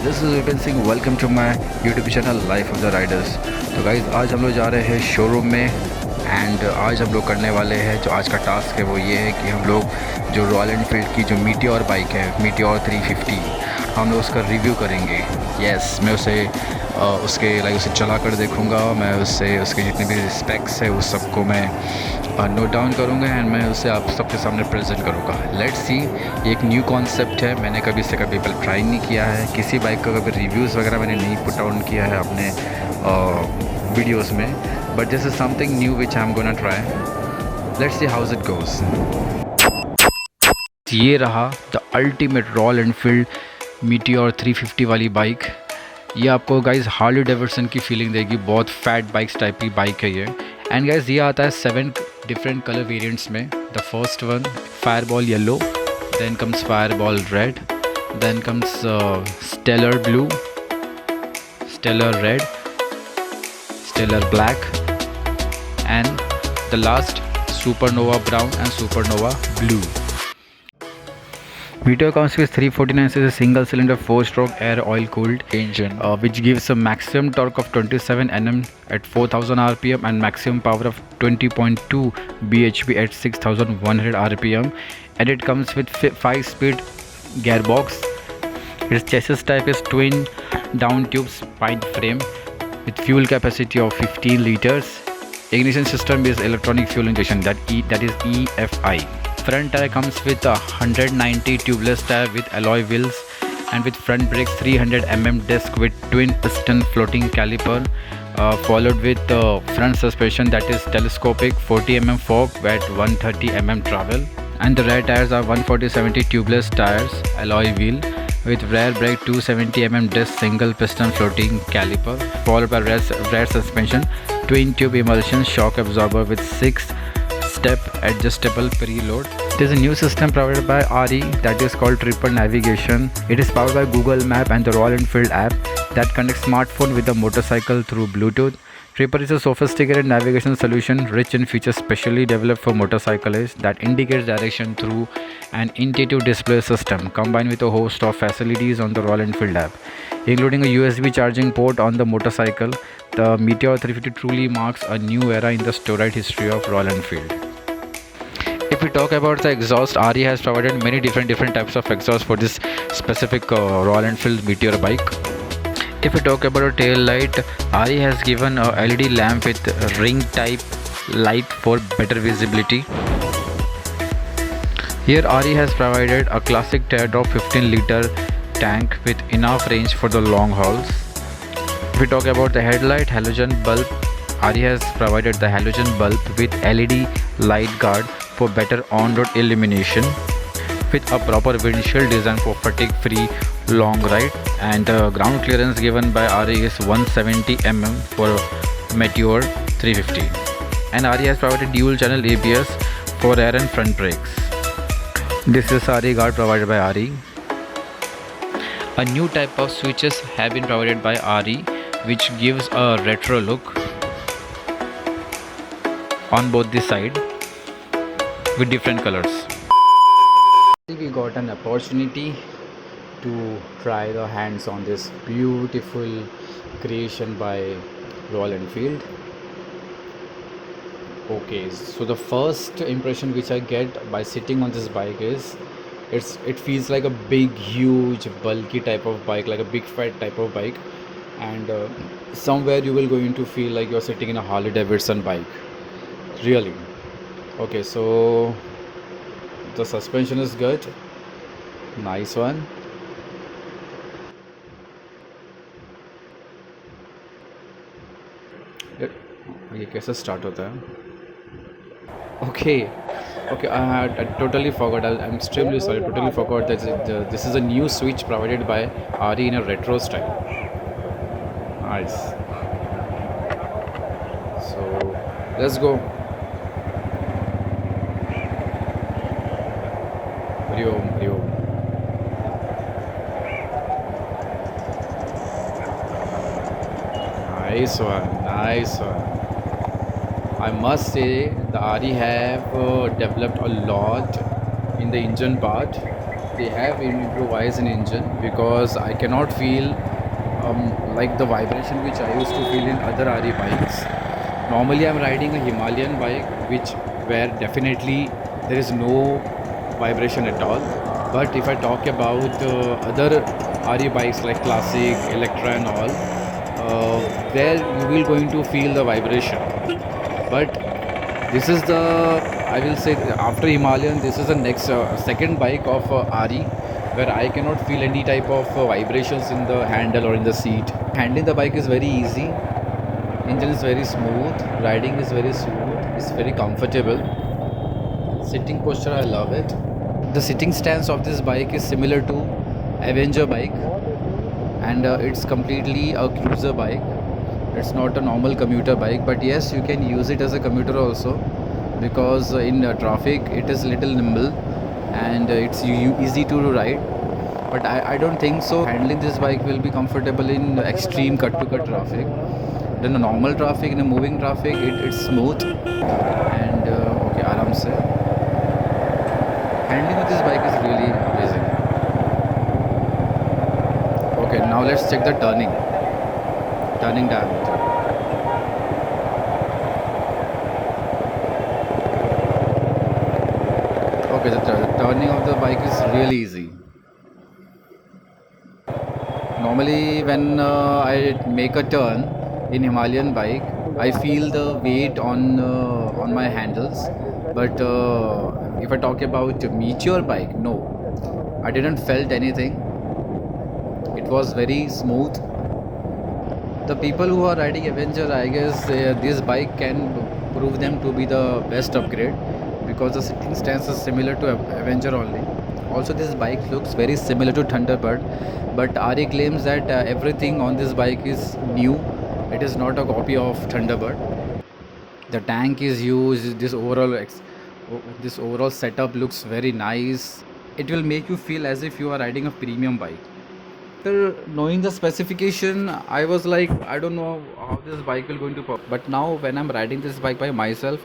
This is Vipin Singh, welcome to my YouTube channel life of the riders. तो guys आज हम लोग जा रहे हैं शोरूम में एंड आज हम लोग करने वाले हैं, जो आज का टास्क है वो ये है कि हम लोग जो रॉयल एनफील्ड की जो मीटियोर बाइक है, मीटियोर 350, हम लोग उसका रिव्यू करेंगे। यस, मैं उसे चला कर देखूँगा, मैं उससे उसके जितने भी स्पेक्स है उस सबको मैं नोट डाउन करूँगा एंड मैं उसे आप सबके सामने प्रेजेंट करूँगा। लेट्स सी, ये एक न्यू कॉन्सेप्ट है, मैंने कभी पहले ट्राई नहीं किया है, किसी बाइक का कभी रिव्यूज़ वगैरह मैंने नहीं पुट आउट किया है अपने वीडियोस में, but this is something new which I am gonna try. Let's see how's it goes. ये रहा the ultimate Royal Enfield Meteor 350 वाली बाइक। ये आपको गाइज़ हार्ली डेविडसन की फीलिंग देगी, बहुत फैट बाइक्स टाइप की बाइक है ये। एंड गाइज़ ये आता है 7 डिफरेंट कलर वेरिएंट्स में। The first one fireball yellow, then comes fireball red, then comes stellar blue, stellar red, stellar black, and the last supernova brown and supernova blue. Meteor comes with 349 cc single cylinder 4-stroke air oil cooled engine which gives a maximum torque of 27 Nm at 4000 rpm and maximum power of 20.2 bhp at 6100 rpm, and it comes with 5-speed gearbox. Its chassis type is twin down tube spine frame with fuel capacity of 15 liters. Ignition system is electronic fuel injection, that is EFI. Front tire comes with a 190 tubeless tire with alloy wheels and with front brakes 300 mm disc with twin piston floating caliper, followed with front suspension that is telescopic 40 mm fork at 130 mm travel, and the rear tires are 140/70 tubeless tires, alloy wheel with rear brake 270 mm disc single piston floating caliper, followed by rear suspension twin tube emulsion shock absorber with 6-step adjustable preload. There is a new system provided by RE that is called Tripper Navigation. It is powered by Google Map and the Royal Enfield app that connects smartphone with the motorcycle through Bluetooth. Tripper is a sophisticated navigation solution rich in features specially developed for motorcyclists that indicates direction through an intuitive display system combined with a host of facilities on the Royal Enfield app, including a USB charging port on the motorcycle. The Meteor 350 truly marks a new era in the storied history of Royal Enfield. If we talk about the exhaust, RE has provided many different types of exhaust for this specific Royal Enfield Meteor bike. If we talk about a tail light, RE has given a LED lamp with ring type light for better visibility. Here RE has provided a classic teardrop 15-liter tank with enough range for the long hauls. If we talk about the headlight, halogen bulb, RE has provided the halogen bulb with LED light guard for better on-road illumination with a proper windshield design for fatigue-free long ride, and the ground clearance given by RE is 170 mm for Meteor 350, and RE has provided dual channel ABS for rear and front brakes. This is RE guard provided by RE. A new type of switches have been provided by RE which gives a retro look on both the side with different colors. We got an opportunity to try the hands on this beautiful creation by Royal Enfield. Okay, so the first impression which I get by sitting on this bike is it feels like a big, huge, bulky type of bike, like a big fat type of bike, and somewhere you will going to feel like you're sitting in a Harley Davidson bike, really. Okay, so the suspension is good, nice one. ये कैसे start होता है? Okay, I totally forgot. I'm extremely sorry. Totally forgot that this is a new switch provided by RE in a retro style. Nice. So let's go. Hariom. Nice one. I must say the RE have developed a lot in the engine part. they have improvised an engine, because I cannot feel like the vibration which I used to feel in other RE bikes. Normally I'm riding a Himalayan bike, which where definitely there is no vibration at all. But if I talk about other RE bikes like Classic, Electra and all, there you will going to feel the vibration. But this is the, I will say, after Himalayan, this is the next second bike of RE where I cannot feel any type of vibrations in the handle or in the seat. Handling the bike is very easy. Engine is very smooth. Riding is very smooth. It's very comfortable. Sitting posture, I love it. The sitting stance of this bike is similar to Avenger bike, and it's completely a cruiser bike. It's not a normal commuter bike, but yes, you can use it as a commuter also, because in traffic it is little nimble and it's easy to ride. But I don't think so handling this bike will be comfortable in extreme cut to cut traffic. Then the normal traffic, in a moving traffic, it's smooth and okay, आराम से handling with this bike is really amazing. Okay, now let's check the turning diameter. Okay, the turning of the bike is really easy. Normally when I make a turn in Himalayan bike, I feel the weight on my handles. But if I talk about Meteor bike, no, I didn't felt anything. It was very smooth. The people who are riding Avenger, I guess this bike can prove them to be the best upgrade, because the sitting stance is similar to Avenger only. Also, this bike looks very similar to Thunderbird, but RE claims that everything on this bike is new. It is not a copy of Thunderbird. The tank is used. This overall setup looks very nice. It will make you feel as if you are riding a premium bike. After knowing the specification, I was like, I don't know how this bike will going to perform. But now when I'm riding this bike by myself,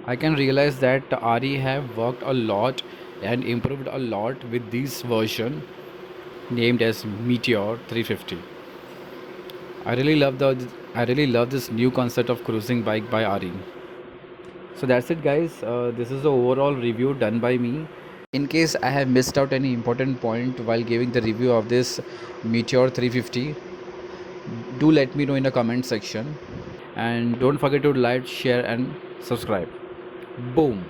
I can realize that RE have worked a lot and improved a lot with this version named as Meteor 350. I really love this new concept of cruising bike by RE. So that's it, guys. This is the overall review done by me. In case I have missed out any important point while giving the review of this Meteor 350, do let me know in the comment section, and don't forget to like, share and subscribe. Boom.